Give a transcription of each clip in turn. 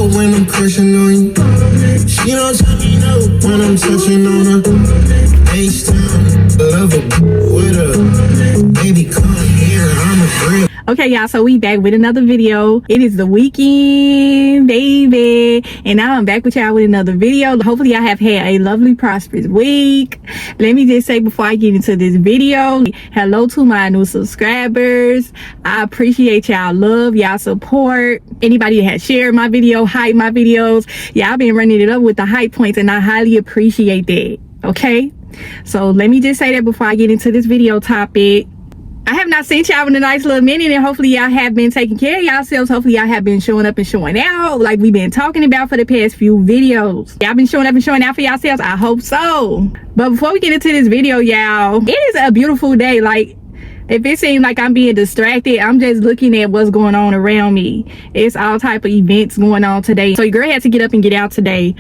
love when I'm crushing on you. She don't tell me no when I'm touching on her. FaceTime, love her with her. Baby, come here, I'm a real. Okay, y'all, so we back with another video. It is the weekend, baby, and now I'm back with y'all with another video. Hopefully y'all have had a lovely, prosperous week. Let me just say before I get into this video, hello to my new subscribers. I appreciate y'all love, y'all support. Anybody that has shared my video, hype my videos, y'all been running it up with the hype points, and I highly appreciate that. Okay, so let me just say that before I get into this video topic. I have not seen y'all in a nice little minute, and hopefully y'all have been taking care of yourselves. Hopefully y'all have been showing up and showing out like we've been talking about for the past few videos. Y'all been showing up and showing out for yourselves? I hope so. But before we get into this video, y'all, it is a beautiful day. Like, if it seems like I'm being distracted, I'm just looking at what's going on around me. It's all type of events going on today. So your girl had to get up and get out today.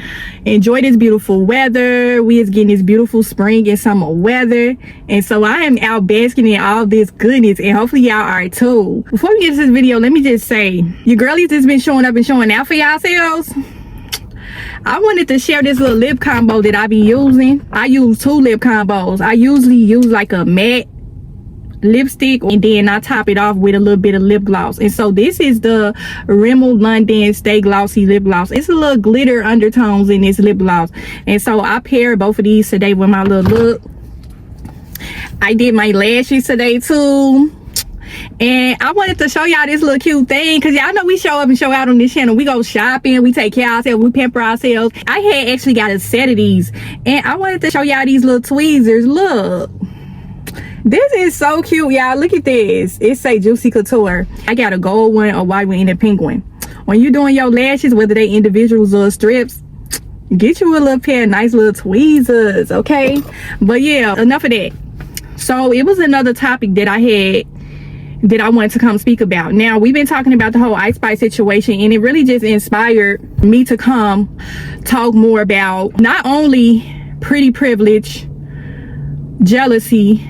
Enjoy this beautiful weather. We is getting this beautiful spring and summer weather. And so I am out basking in all this goodness, and hopefully y'all are too. Before we get into this video, let me just say, your girlies has been showing up and showing out for yourselves. I wanted to share this little lip combo that I be using. I use 2 lip combos. I usually use like a matte lipstick, and then I top it off with a little bit of lip gloss. And so this is the Rimmel London Stay Glossy lip gloss. It's a little glitter undertones in this lip gloss, and so I paired both of these today with my little look. I did my lashes today too, and I wanted to show y'all this little cute thing, because y'all know we show up and show out on this channel. We go shopping, we take care of ourselves, we pamper ourselves. I had actually got a set of these, and I wanted to show y'all these little tweezers. Look, this is so cute, y'all. Look at this. It say Juicy Couture. I got a gold one, a white one, and a pink one. When you're doing your lashes, whether they individuals or strips, get you a little pair of nice little tweezers, okay? But yeah, enough of that. So it was another topic that I had that I wanted to come speak about. Now, we've been talking about the whole Ice Spice situation, and it really just inspired me to come talk more about not only pretty privilege, jealousy.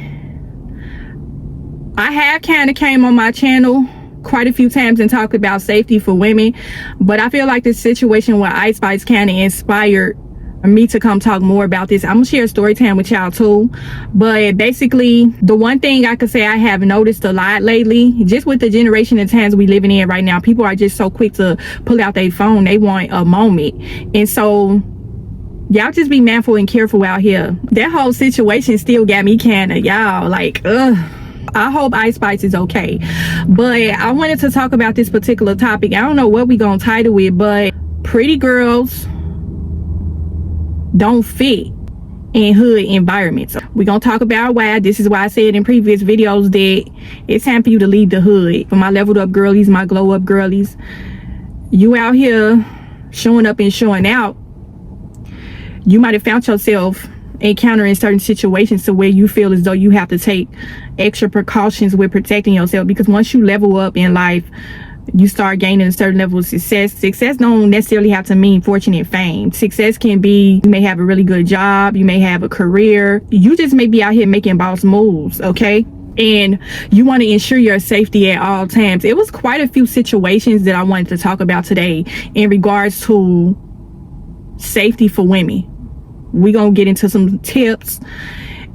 I have kind of came on my channel quite a few times and talked about safety for women, but I feel like this situation with Ice Spice kind of inspired me to come talk more about this. I'm gonna share a story time with y'all too, but basically the one thing I could say I have noticed a lot lately, just with the generation and times we living in right now, people are just so quick to pull out their phone. They want a moment, and so y'all just be mindful and careful out here. That whole situation still got me kind of, y'all, like, ugh. I hope Ice Spice is okay. But I wanted to talk about this particular topic. I don't know what we gonna title it, but pretty girls don't fit in hood environments. We're gonna talk about why. This is why I said in previous videos that it's time for you to leave the hood. For my leveled up girlies, my glow up girlies, you out here showing up and showing out, you might have found yourself encountering certain situations to where you feel as though you have to take extra precautions with protecting yourself, because once you level up in life, you start gaining a certain level of success. Success don't necessarily have to mean fortune and fame. Success can be, you may have a really good job, you may have a career, you just may be out here making boss moves, okay? And you want to ensure your safety at all times. It was quite a few situations that I wanted to talk about today in regards to safety for women. We're gonna get into some tips,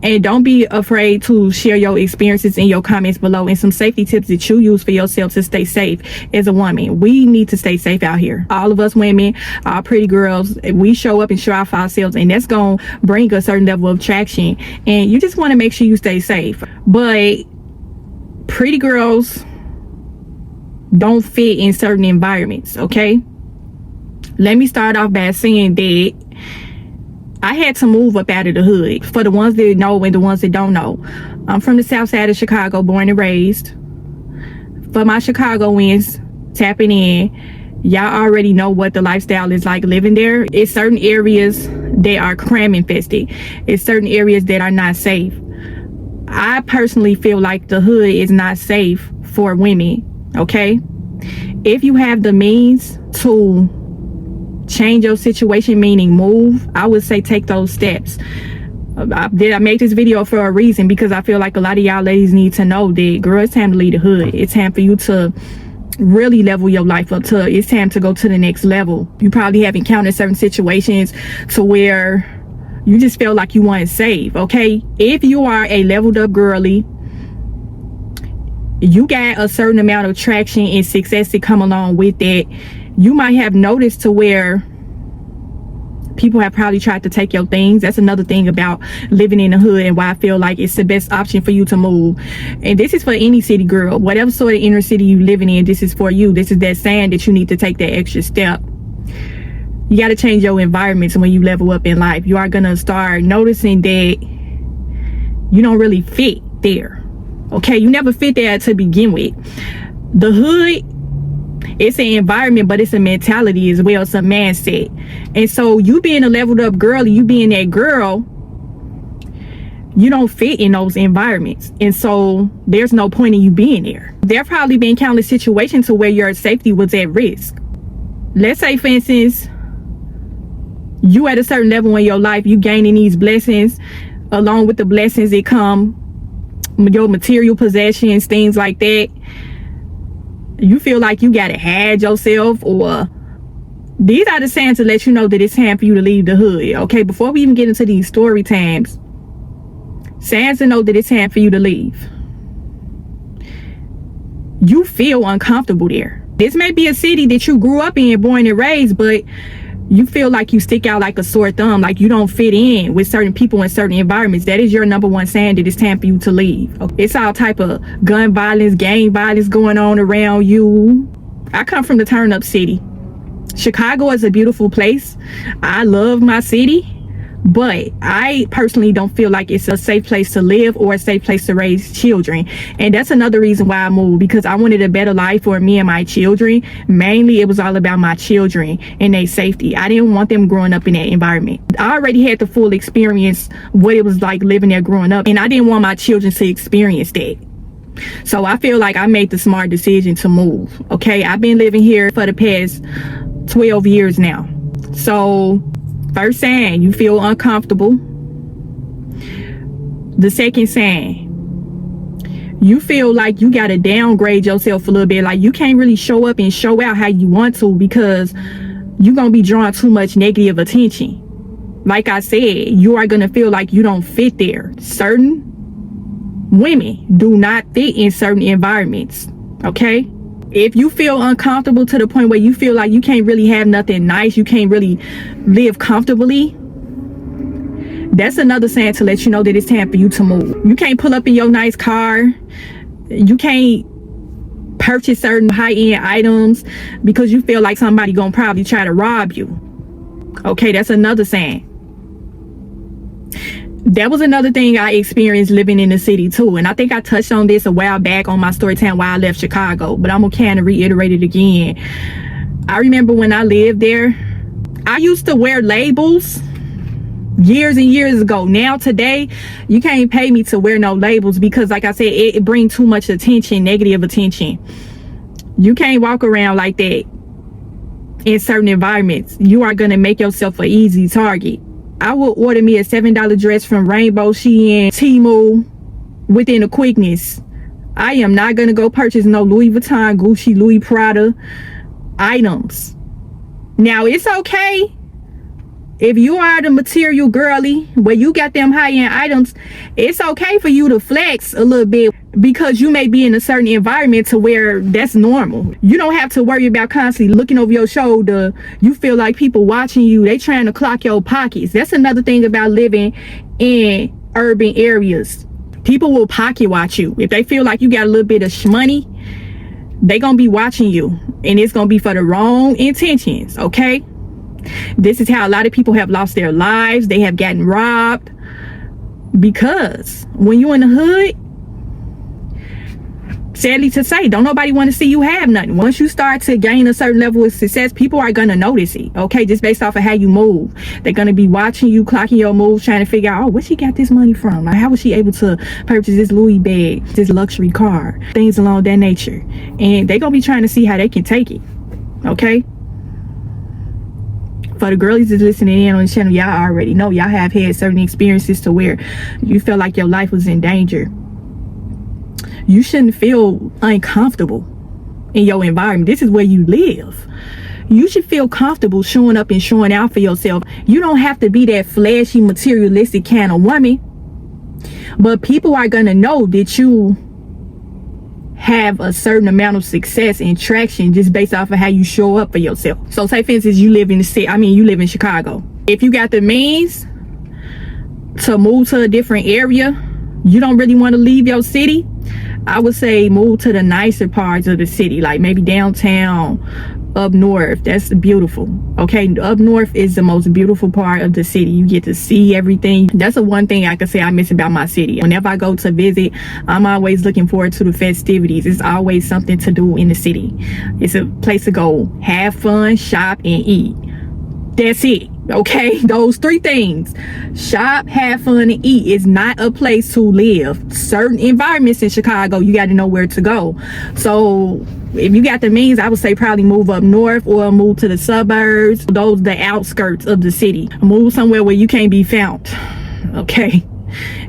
and don't be afraid to share your experiences in your comments below, and some safety tips that you use for yourself to stay safe as a woman. We need to stay safe out here. All of us women, our pretty girls, we show up and show out for ourselves, and that's gonna bring a certain level of traction, and you just want to make sure you stay safe. But pretty girls don't fit in certain environments, okay? Let me start off by saying that I had to move up out of the hood. For the ones that know and the ones that don't know, I'm from the south side of Chicago, born and raised. For my Chicagoans tapping in, y'all already know what the lifestyle is like living there. It's certain areas that are crime infested. It's certain areas that are not safe. I personally feel like the hood is not safe for women, okay? If you have the means to change your situation, meaning move, I would say take those steps. I made this video for a reason, because I feel like a lot of y'all ladies need to know that, girl, it's time to leave the hood. It's time for you to really level your life up to it's time to go to the next level. You probably have encountered certain situations to where you just feel like you want to save. Okay, if you are a leveled up girly, you got a certain amount of traction and success to come along with it. You might have noticed to where people have probably tried to take your things. That's another thing about living in the hood and why I feel like it's the best option for you to move. And this is for any city girl, whatever sort of inner city you living in, this is for you. This is that sign that you need to take that extra step. You got to change your environments when you level up in life. You are going to start noticing that you don't really fit there. Okay, you never fit there to begin with. The hood, it's an environment, but it's a mentality as well. It's a mindset. And so you being a leveled up girl, you being that girl, you don't fit in those environments. And so there's no point in you being there. There probably been countless situations to where your safety was at risk. Let's say, for instance, you at a certain level in your life, you gaining these blessings. Along with the blessings that come your material possessions, things like that. You feel like you gotta hide yourself, or these are the signs to let you know that it's time for you to leave the hood. Okay, before we even get into these story times, signs to know that it's time for you to leave. You feel uncomfortable there. This may be a city that you grew up in, born and raised, but you feel like you stick out like a sore thumb, like you don't fit in with certain people in certain environments. That is your number one sign that it's time for you to leave. It's all type of gun violence, gang violence going on around you. I come from the turn up city. Chicago is a beautiful place. I love my city, but I personally don't feel like it's a safe place to live or a safe place to raise children. And that's another reason why I moved, because I wanted a better life for me and my children. Mainly it was all about my children and their safety. I didn't want them growing up in that environment. I already had the full experience what it was like living there growing up, and I didn't want my children to experience that. So I feel like I made the smart decision to move. Okay, I've been living here for the past 12 years now. So first sign, you feel uncomfortable. The second sign, you feel like you gotta downgrade yourself a little bit. Like you can't really show up and show out how you want to, because you're gonna be drawing too much negative attention. Like I said, you are gonna feel like you don't fit there. Certain women do not fit in certain environments. Okay, if you feel uncomfortable to the point where you feel like you can't really have nothing nice, you can't really live comfortably, that's another sign to let you know that it's time for you to move. You can't pull up in your nice car. You can't purchase certain high-end items because you feel like somebody gonna probably try to rob you. Okay, that's another sign. That was another thing I experienced living in the city too. And I think I touched on this a while back on my story time why I left Chicago, but I'm gonna kind of reiterate it again. I remember when I lived there, I used to wear labels years and years ago. Now today, you can't pay me to wear no labels, because like I said, it brings too much attention, negative attention. You can't walk around like that in certain environments. You are gonna make yourself an easy target. I will order me a $7 dress from Rainbow, Shein, Temu within a quickness. I am not gonna go purchase no Louis Vuitton, Gucci, Louis Prada items. Now it's okay if you are the material girly where you got them high-end items. It's okay for you to flex a little bit, because you may be in a certain environment to where that's normal. You don't have to worry about constantly looking over your shoulder. You feel like people watching you, they trying to clock your pockets. That's another thing about living in urban areas. People will pocket watch you. If they feel like you got a little bit of shmoney, they gonna be watching you, and it's gonna be for the wrong intentions. Okay, this is how a lot of people have lost their lives. They have gotten robbed, because when you in the hood, sadly to say, don't nobody want to see you have nothing. Once you start to gain a certain level of success, people are going to notice it. Okay, just based off of how you move. They're going to be watching you, clocking your moves, trying to figure out, oh, where she got this money from? Like, how was she able to purchase this Louis bag, this luxury car, things along that nature? And they're going to be trying to see how they can take it. Okay, for the girlies that's listening in on the channel, y'all already know, y'all have had certain experiences to where you felt like your life was in danger. You shouldn't feel uncomfortable. in your environment. This is where you live. You should feel comfortable showing up and showing out for yourself. You don't have to be that flashy, materialistic kind of woman, but people are gonna know that you have a certain amount of success and traction just based off of how you show up for yourself. So say for instance, you live in the city, you live in Chicago. If you got the means to move to a different area, you don't really want to leave your city, I would say move to the nicer parts of the city, like maybe downtown, up north. That's beautiful. Okay, up north is the most beautiful part of the city. You get to see everything. That's the one thing I can say I miss about my city. Whenever I go to visit, I'm always looking forward to the festivities. It's always something to do in the city. It's a place to go have fun, shop, and eat. That's it. Okay, those three things: shop, have fun, and eat. Is not a place to live. Certain environments in Chicago, you got to know where to go. So if you got the means, I would say probably move up north or move to the suburbs, those the outskirts of the city. Move somewhere where you can't be found. Okay,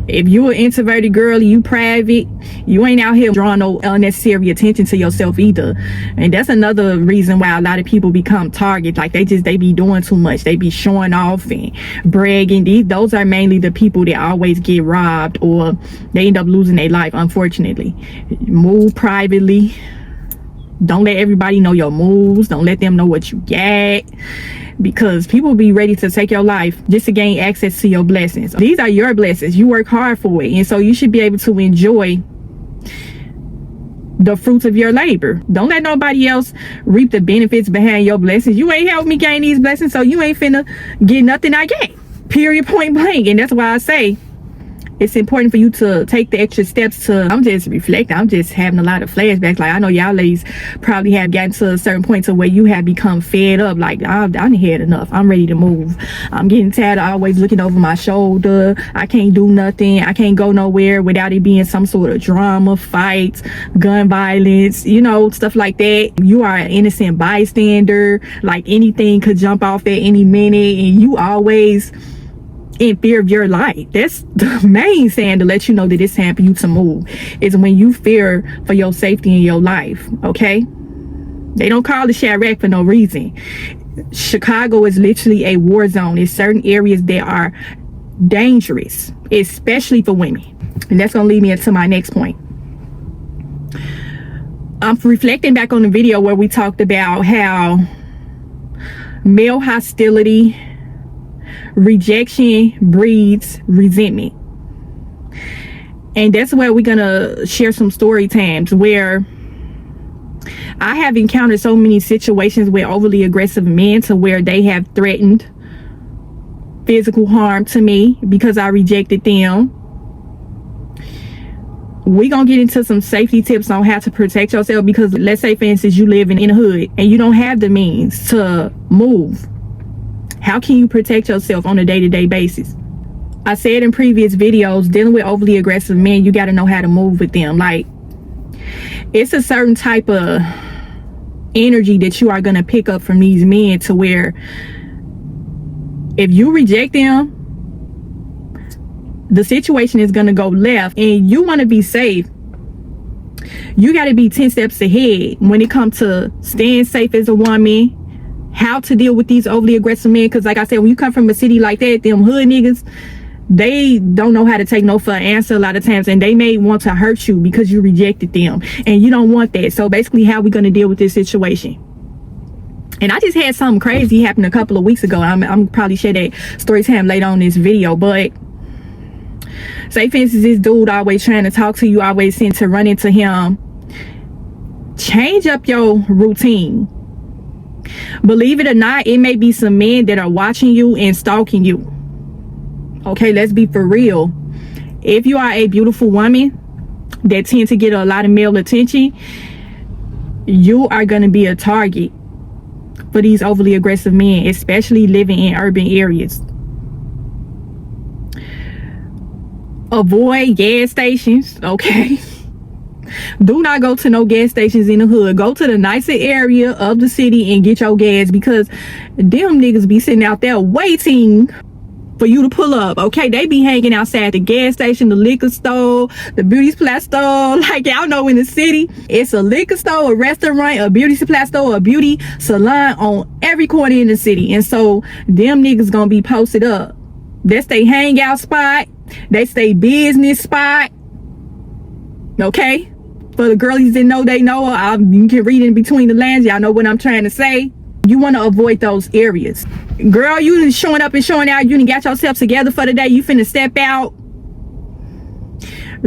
if you an introverted girl, you private, you ain't out here drawing no unnecessary attention to yourself either. And that's another reason why a lot of people become targets. Like they be doing too much. They be showing off and bragging. Those are mainly the people that always get robbed or they end up losing their life, unfortunately. Move privately. Don't let everybody know your moves. Don't let them know what you got, because people be ready to take your life just to gain access to your blessings. These are your blessings. You work hard for it, and so you should be able to enjoy the fruits of your labor. Don't let nobody else reap the benefits behind your blessings. You ain't helped me gain these blessings, so you ain't finna get nothing I get. Period, point blank. And that's why I say it's important for you to take the extra steps to, I'm just reflecting, I'm just having a lot of flashbacks. Like I know y'all ladies probably have gotten to a certain point to where you have become fed up. Like I've had enough. I'm ready to move. I'm getting tired of always looking over my shoulder. I can't do nothing. I can't go nowhere without it being some sort of drama, fights, gun violence, you know, stuff like that. You are an innocent bystander. Like anything could jump off at any minute, and you always in fear of your life. That's the main saying to let you know that it's time for you to move, is when you fear for your safety in your life. Okay, they don't call it Chirac for no reason. Chicago is literally a war zone. There's certain areas that are dangerous, especially for women. And that's gonna lead me into my next point. I'm reflecting back on the video where we talked about how male hostility, rejection breeds resentment. And that's where we're gonna share some story times where I have encountered so many situations with overly aggressive men to where they have threatened physical harm to me because I rejected them. We're gonna get into some safety tips on how to protect yourself, because let's say for instance you live in a hood and you don't have the means to move. How can you protect yourself on a day-to-day basis? I said in previous videos, dealing with overly aggressive men, you got to know how to move with them. Like, it's a certain type of energy that you are going to pick up from these men, to where if you reject them, the situation is going to go left, and you want to be safe. You got to be 10 steps ahead when it comes to staying safe as a woman, how to deal with these overly aggressive men. Because like I said, when you come from a city like that, them hood niggas, they don't know how to take no for an answer a lot of times, and they may want to hurt you because you rejected them, and you don't want that. So basically, how we going to deal with this situation? And I just had something crazy happen a couple of weeks ago. I'm probably share that story time later on in this video, but say for instance, this dude always trying to talk to you, always seem to run into him. Change up your routine. Believe it or not, it may be some men that are watching you and stalking you. Okay, let's be for real. If you are a beautiful woman that tend to get a lot of male attention, you are going to be a target for these overly aggressive men, especially living in urban areas. Avoid gas stations, okay? Do not go to no gas stations in the hood. Go to the nicer area of the city and get your gas, because them niggas be sitting out there waiting for you to pull up, okay? They be hanging outside the gas station, the liquor store, the beauty supply store. Like, y'all know in the city, it's a liquor store, a restaurant, a beauty supply store, a beauty salon on every corner in the city. And so them niggas gonna be posted up. That's they hangout spot. They stay business spot. Okay? For the girlies that know they know, you can read in between the lines. Y'all know what I'm trying to say. You want to avoid those areas. Girl, you done showing up and showing out. You done got yourself together for the day. You finna step out.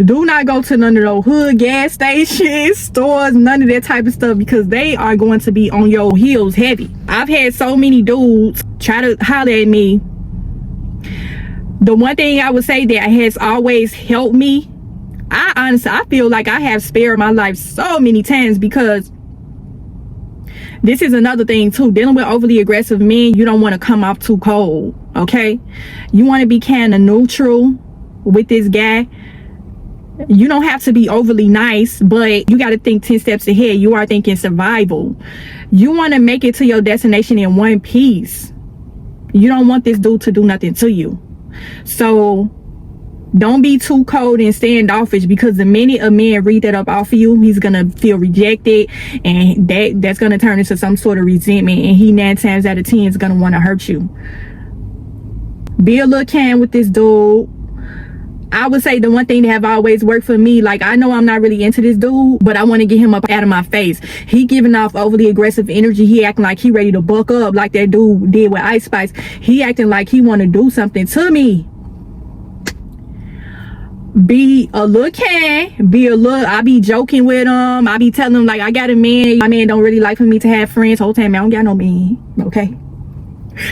Do not go to none of those hood gas stations, stores, none of that type of stuff, because they are going to be on your heels heavy. I've had so many dudes try to holler at me. The one thing I would say that has always helped me, I feel like I have spared my life so many times, because this is another thing too, dealing with overly aggressive men. You don't want to come off too cold, okay? You want to be kind of neutral with this guy. You don't have to be overly nice, but you got to think 10 steps ahead. You are thinking survival. You want to make it to your destination in one piece. You don't want this dude to do nothing to you. So don't be too cold and standoffish, because the minute a man read that up off of you, he's gonna feel rejected, and that's gonna turn into some sort of resentment, and he 9 times out of 10 is gonna want to hurt you. Be a little kind with this dude. I would say the one thing that have always worked for me, like, I know I'm not really into this dude, but I want to get him up out of my face. He giving off overly aggressive energy. He acting like he ready to buck up like that dude did with Ice Spice. He acting like he want to do something to me. Be a little kind, I be joking with him. I be telling him, like, I got a man. My man don't really like for me to have friends. Whole time, I don't got no man, okay?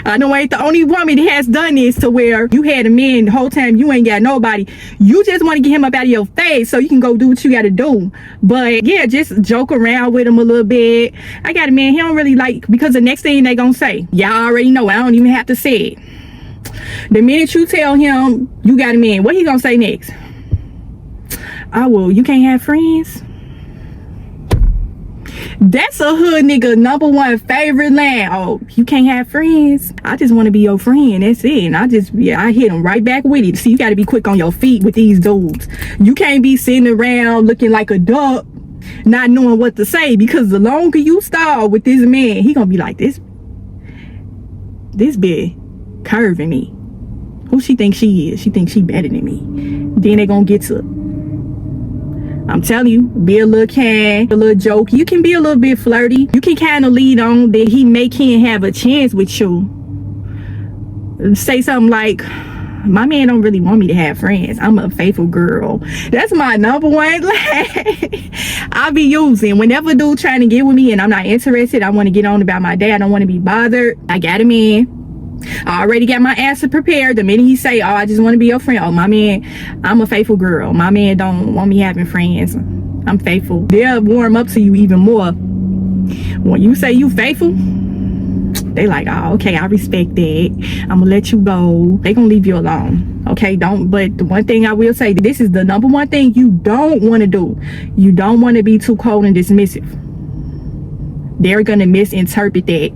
I know I ain't the only woman that has done this, to where you had a man the whole time, you ain't got nobody. You just want to get him up out of your face so you can go do what you got to do. But yeah, just joke around with him a little bit. I got a man, he don't really like, because the next thing they gonna say, y'all already know, I don't even have to say it. The minute you tell him you got a man, what he gonna say next? Oh, well, you can't have friends? That's a hood nigga #1 favorite line. Oh, you can't have friends? I just want to be your friend. That's it. And I hit him right back with it. See, you got to be quick on your feet with these dudes. You can't be sitting around looking like a duck, not knowing what to say, because the longer you stall with this man, he gonna be like, this bitch curving me. Who she thinks she is? She thinks she better than me. Then they gonna get to it. I'm telling you, be a little kind, a little joke. You can be a little bit flirty. You can kind of lead on that he can't have a chance with you. Say something like, my man don't really want me to have friends. I'm a faithful girl. That's my #1 line. I'll be using whenever a dude trying to get with me and I'm not interested. I want to get on about my day. I don't want to be bothered. I got a man. I already got my answer prepared. The minute he say, oh, I just want to be your friend. Oh, my man, I'm a faithful girl. My man don't want me having friends. I'm faithful. They'll warm up to you even more. When you say you faithful, they like, oh, okay, I respect that. I'm gonna let you go. They gonna leave you alone. Okay, but the one thing I will say, this is the #1 thing you don't want to do. You don't want to be too cold and dismissive. They're gonna misinterpret that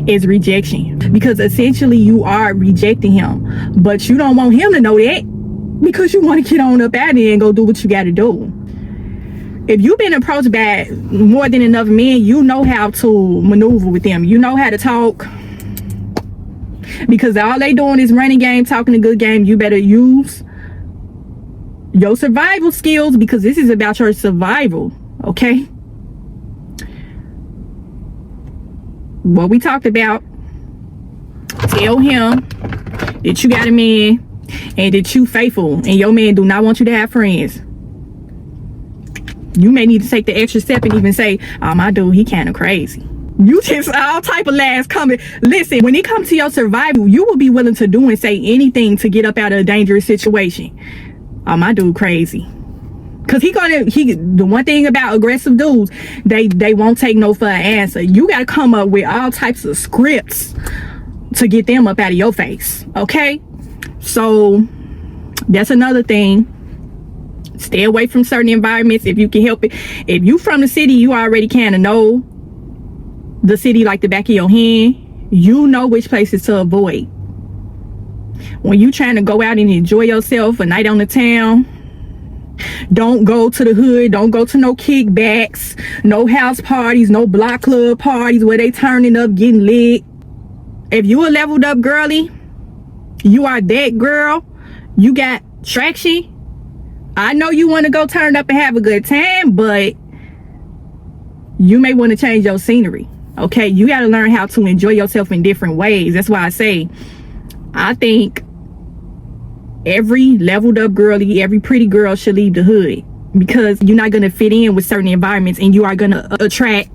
is rejection, because essentially you are rejecting him, but you don't want him to know that, because you want to get on up out there and go do what you got to do. If you've been approached by more than enough men, you know how to maneuver with them. You know how to talk, because all they doing is running game, talking a good game. You better use your survival skills, because this is about your survival. Okay, what we talked about, tell him that you got a man and that you faithful and your man do not want you to have friends. You may need to take the extra step and even say, oh, my dude, he kind of crazy. You just all type of lies coming. Listen, when it comes to your survival, you will be willing to do and say anything to get up out of a dangerous situation. Oh, my dude crazy. Cause the one thing about aggressive dudes, they won't take no for an answer. You gotta come up with all types of scripts to get them up out of your face. Okay, so that's another thing. Stay away from certain environments if you can help it. If you from the city, you already kind of know the city like the back of your hand. You know which places to avoid. When you trying to go out and enjoy yourself a night on the town, don't go to the hood. Don't go to no kickbacks, no house parties, no block club parties where they turning up, getting lit. If you a leveled up girly, you are that girl, you got traction. I know you want to go turn up and have a good time, but you may want to change your scenery. Okay, you got to learn how to enjoy yourself in different ways. That's why I say, I think every leveled up girly, every pretty girl should leave the hood, because you're not going to fit in with certain environments, and you are going to attract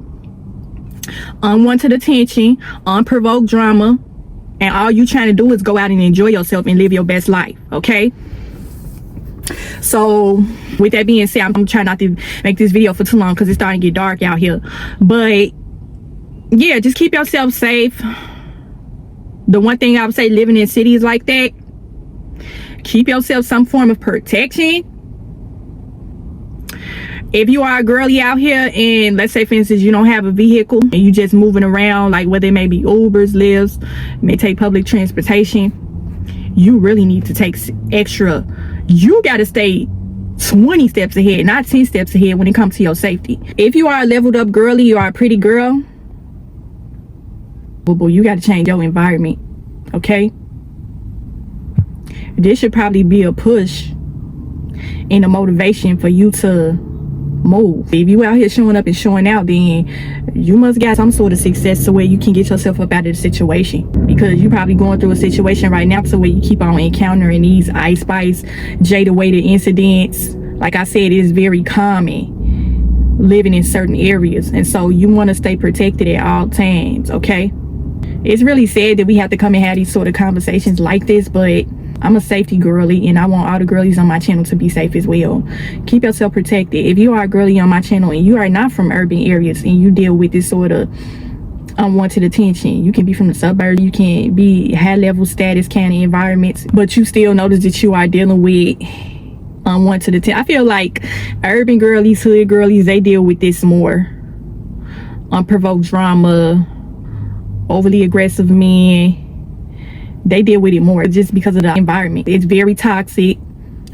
unwanted attention, unprovoked drama, and all you trying to do is go out and enjoy yourself and live your best life. Okay, so with that being said, I'm trying not to make this video for too long because it's starting to get dark out here, but yeah, just keep yourself safe. The one thing I would say, living in cities like that, keep yourself some form of protection. If you are a girly out here and let's say for instance you don't have a vehicle and you just moving around, like whether it may be Ubers, Lyfts, may take public transportation, you really need to take extra. You got to stay 20 steps ahead, not 10 steps ahead when it comes to your safety. If you are a leveled up girly, you are a pretty girl, boo boo, you got to change your environment. Okay, this should probably be a push and a motivation for you to move. If you out here showing up and showing out, then you must got some sort of success to where you can get yourself up out of the situation, because you probably going through a situation right now to where you keep on encountering these Ice Spice, Jada Waiter incidents. Like I said, it is very common living in certain areas, and so you want to stay protected at all times. Okay, it's really sad that we have to come and have these sort of conversations like this, but I'm a safety girly and I want all the girlies on my channel to be safe as well. Keep yourself protected. If you are a girly on my channel and you are not from urban areas and you deal with this sort of unwanted attention, you can be from the suburbs, you can be high level status kind of environments, but you still notice that you are dealing with unwanted attention. I feel like urban girlies, hood girlies, they deal with this more. Unprovoked drama, overly aggressive men, they deal with it more just because of the environment. It's very toxic.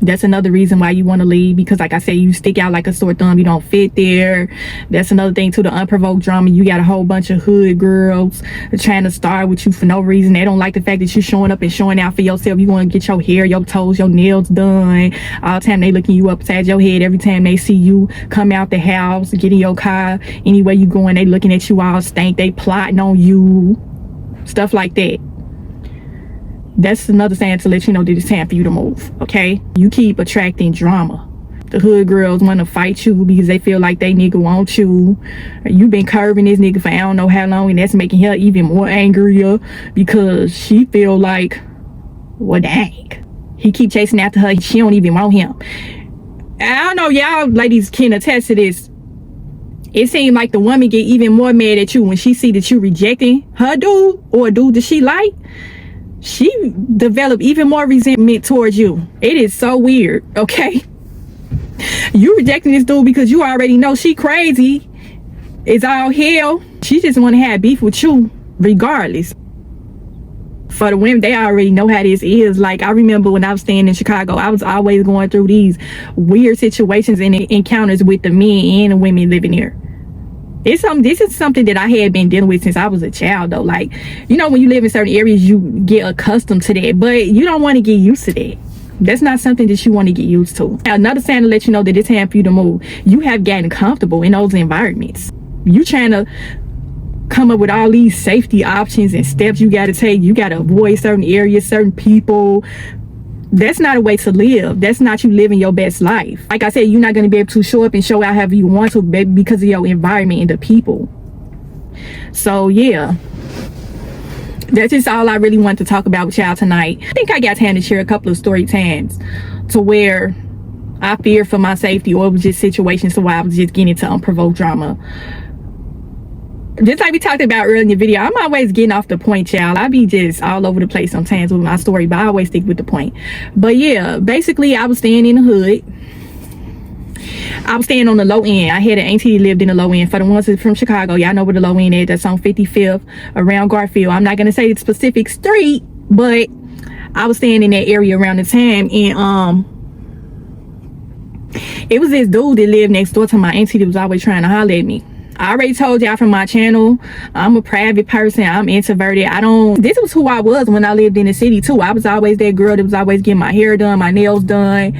That's another reason why you want to leave, because like I said, you stick out like a sore thumb, you don't fit there. That's another thing too, the unprovoked drama. You got a whole bunch of hood girls trying to start with you for no reason. They don't like the fact that you're showing up and showing out for yourself. You want to get your hair, your toes, your nails done. All the time they looking you upside your head. Every time they see you come out the house, get in your car, anywhere you going, they looking at you all stank. They plotting on you, stuff like that. That's another sign to let you know that it's time for you to move. Okay, you keep attracting drama. The hood girls want to fight you because they feel like they nigga want you. You've been curving this nigga for I don't know how long, and that's making her even more angrier because she feel like, well dang, he keep chasing after her, she don't even want him. I don't know, y'all ladies can attest to this. It seems like the woman get even more mad at you when she see that you rejecting her dude or a dude that she like. She develop even more resentment towards you. It is so weird. Okay, you rejecting this dude because you already know she crazy, it's all hell. She just want to have beef with you regardless. For the women, they already know how this is. Like, I remember when I was staying in Chicago, I was always going through these weird situations and encounters with the men and the women living here. This is something that I had been dealing with since I was a child though. Like, you know, when you live in certain areas, you get accustomed to that, but you don't want to get used to that. That's not something that you want to get used to. Another sign to let you know that it's time for you to move. You have gotten comfortable in those environments. You trying to come up with all these safety options and steps you got to take. You got to avoid certain areas, certain people. That's not a way to live. That's not you living your best life. Like I said, you're not going to be able to show up and show out however you want to because of your environment and the people. So yeah, that's just all I really want to talk about with y'all tonight. I think I got time to share a couple of story times to where I feared for my safety, or it was just situations to where I was just getting into unprovoked drama. Just like we talked about earlier in the video, I'm always getting off the point, y'all. I be just all over the place sometimes with my story, but I always stick with the point. But yeah, basically I was staying in the hood. I was staying on the low end. I had an auntie that lived in the low end. For the ones that's from Chicago, y'all know where the low end is. That's on 55th around Garfield. I'm not going to say the specific street, but I was staying in that area around the time, and it was this dude that lived next door to my auntie that was always trying to holler at me. I already told y'all from my channel, I'm a private person. I'm introverted. This was who I was when I lived in the city too. I was always that girl that was always getting my hair done, my nails done.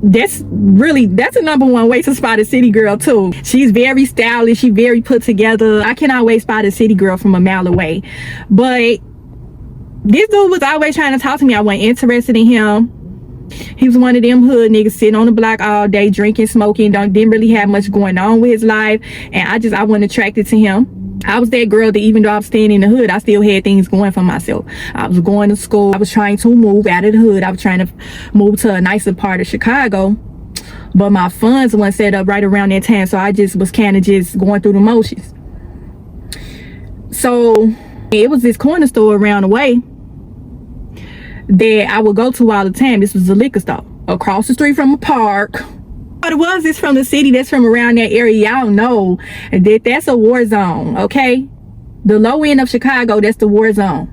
That's a number one way to spot a city girl too. She's very stylish. She's very put together. I can always spot a city girl from a mile away. But this dude was always trying to talk to me. I wasn't interested in him. He was one of them hood niggas sitting on the block all day, drinking, smoking, didn't really have much going on with his life. And I wasn't attracted to him. I was that girl that even though I was staying in the hood, I still had things going for myself. I was going to school. I was trying to move out of the hood. I was trying to move to a nicer part of Chicago. But my funds weren't set up right around that time. So I just was kind of just going through the motions. So it was this corner store around the way that I would go to all the time. This was a liquor store across the street from a park. But it was this from the city that's from around that area. Y'all know that that's a war zone, okay? The low end of Chicago, that's the war zone.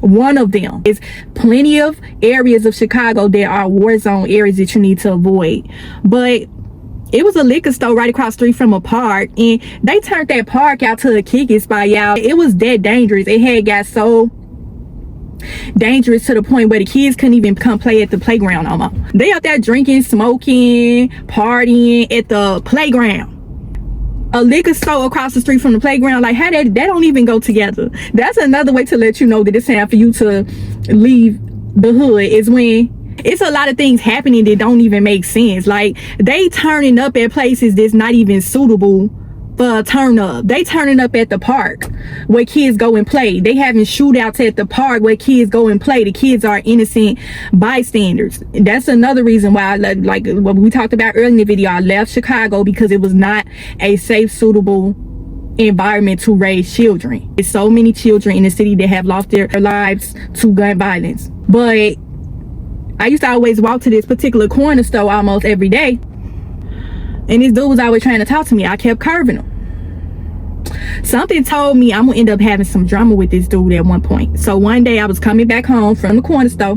One of them. Is plenty of areas of Chicago that are war zone areas that you need to avoid. But it was a liquor store right across the street from a park, and they turned that park out to a kicking spot, y'all. It was that dangerous. It had got so dangerous to the point where the kids couldn't even come play at the playground no more. They out there drinking, smoking, partying at the playground. A liquor store across the street from the playground, like how that don't even go together. That's another way to let you know that it's time for you to leave the hood, is when it's a lot of things happening that don't even make sense. Like they turning up at places that's not even suitable for a turn up. They turning up at the park where kids go and play. They having shootouts at the park where kids go and play. The kids are innocent bystanders. That's another reason why, like what we talked about earlier in the video, I left Chicago, because it was not a safe, suitable environment to raise children. There's so many children in the city that have lost their lives to gun violence. But I used to always walk to this particular corner store almost every day, and this dude was always trying to talk to me. I kept curving him. Something told me I'm gonna end up having some drama with this dude at one point. So one day I was coming back home from the corner store.